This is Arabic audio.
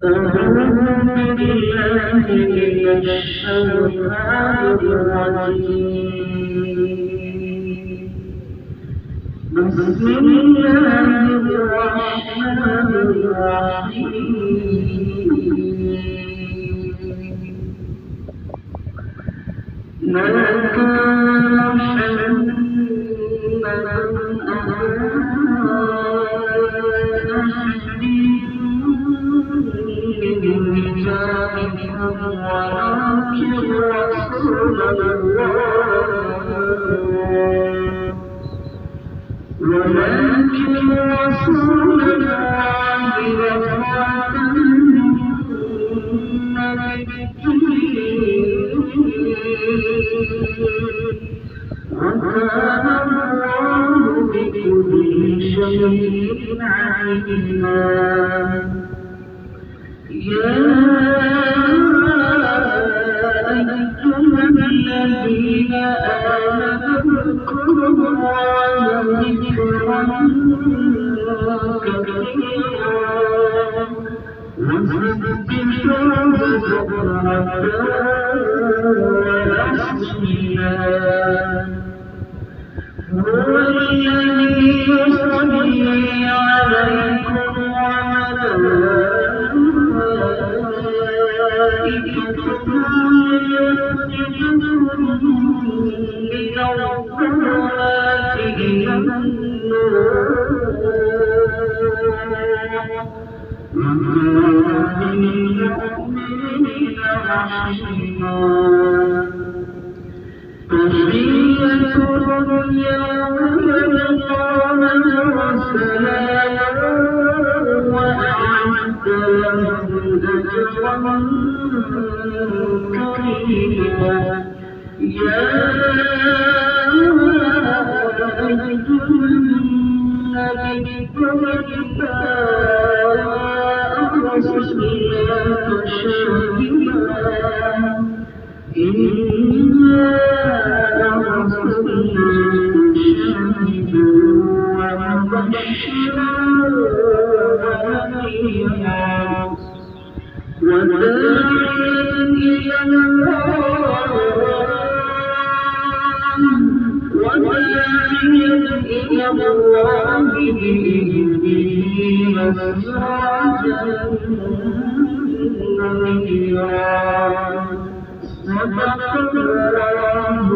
أعوذ بالله من الشيطان الرجيم. بسم الله الرحمن الرحيم. ما كان محمد ولكن رسول الله وخاتم النبيين وكان الله بكل شيء عليما. يا أيها الذين آمنوا اذكروا الله ذكرا كثيرا وسبحوه بكرة وأصيلا. هو الذي يصلي عليكم وملائكته ليخرجكم من الظلمات إلى النور وكان بالمؤمنين رحيما. تحيتهم يوم يلقونه سلام وأعد لهم أجرا كريما. يا أيها النبي إذا أرسلناك شاهدا إنا أرسلناك شاهدا ومبشرا ونذيرا وداعيا إلى الله بإذنه وسراجا منيرا. صدق الله